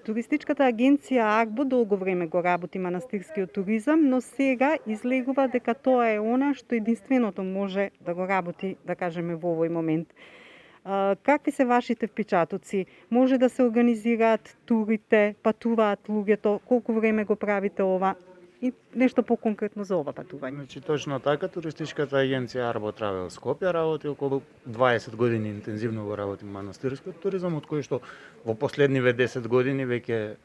Туристичката агенција Арбо долго време го работи манастирскиот туризам, но сега излегува дека тоа е она што единственото може да го работи, да кажеме, во овој момент. Какви се вашите впечатоци? Може да се организираат турите, патуваат луѓето, колку време го правите ова? И нешто поконкретно за ова патување. Значи точно така, туристичката агенција Арбо Травел Скопје работи околу 20 години интензивно го работи манастирскиот туризам, од кој што во последниве 10 години веќе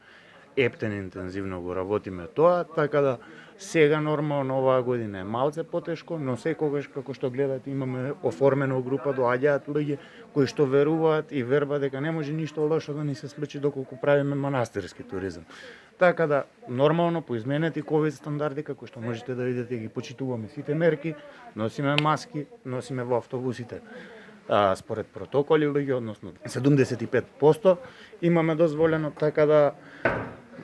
ептен интензивно го работиме тоа, така да сега нормално оваа година е малце потешко, но секогаш како што гледате имаме оформена група, доаѓаат луѓе кои што веруваат и вербаат дека не може ништо лошо да ни се случи доколку правиме манастирски туризам. Така да, нормално по изменети ковид стандарди, како што можете да видите, ги почитуваме сите мерки, носиме маски, носиме во автобусите. Според протоколи луѓе, односно 75% имаме дозволено, така да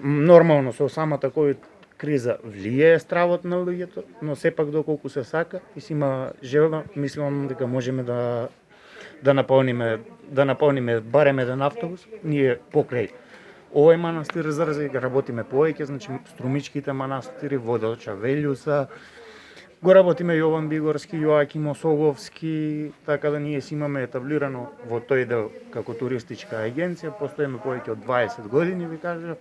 нормално со самата ковид криза влијае стравот на луѓето, но сепак доколку се сака и си има желба, мислам дека можеме да наполниме барем еден автобус, ние покрај овој манастир Зрзе работиме повеќе, значи струмичките манастири, Водоча, Велјуса, го работиме Јован Бигорски, Јоаким Осоговски, така да ние си имаме етаблирано во тој дел како туристичка агенција, постоиме повеќе од 20 години, ви кажав.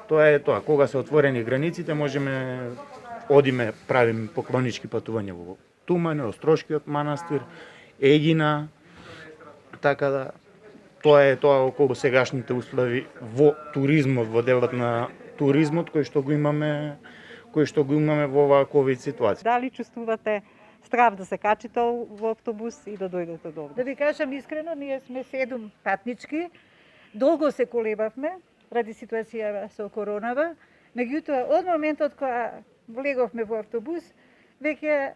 Тоа е тоа, кога се отворени границите, можеме одиме, правиме поклонички патувања во Тумане, Острошкиот манастир, Егина, така да тоа е тоа околу сегашните услови во туризмот, во делот на туризмот кој што го имаме во оваа ковид ситуација. Дали чувствувате страв да се качите во автобус и да дојдете до овде? Да ви кажам искрено, ние сме 7 патнички, долго се колебавме ради ситуација со коронава, меѓутоа од моментот кога влеговме во автобус, веќе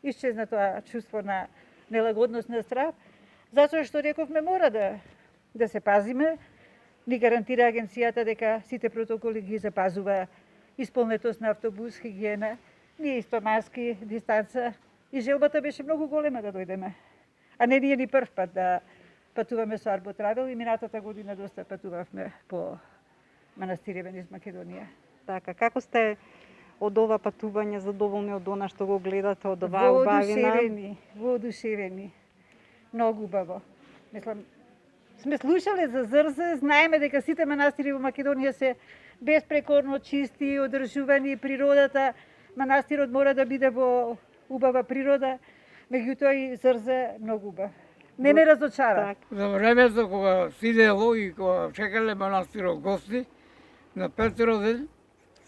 исчезна тоа чувство на нелагодност, на страв, затоа што рековме мора да се пазиме. Ни гарантира агенцијата дека сите протоколи ги запазува, исполнетост на автобус, хигиена, ние исто маски, дистанца, и желбата беше многу голема да дојдеме. А не ние ни прв пат да патуваме со Арбо Травел и минатата година доста патувавме по манастиреве низ Македонија. Така, како сте од ова патување задоволни од она што го гледате од оваа убавина? Воодушевени. Многу убаво. Мислам, сме слушале за Зрзе, знаеме дека сите манастири во Македонија се безпрекорно чисти, одржувани, природата, манастирот мора да биде во убава природа, меѓутоа и Зрзе многу убав. Не разочара. За времето кога сидело и кога чекале манастирот гости, на Петро ден,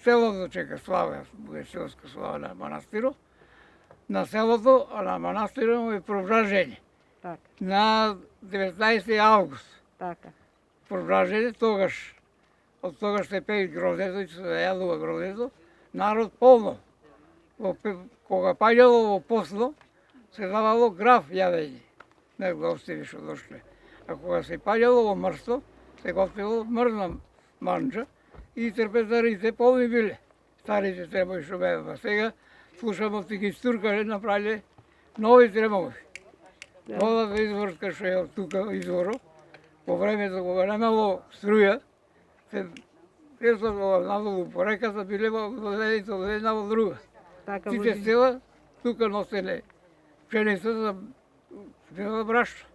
селото чека слава, селска слава на манастирот, на селото, а на манастирот е провражење. Така. На 19 август. Така. Провражење, од тогаш се пее грозето и се јадува грозето, народ полно. Кога паѓало во посно, се давало граф јадење на гостите што дошле. А кога се паѓало во мрсто, се готвило мрзна манџа и трпезарите полни биле. Старите тремови што беа. Сега слушам од тие стуркари направиле нови тремови. Водата изворска што е тука изворот, по времето кога немало струја, се преследува надолу по реката, биле во одредите од една во друга. Тите села тука носеле пшеница за брашно.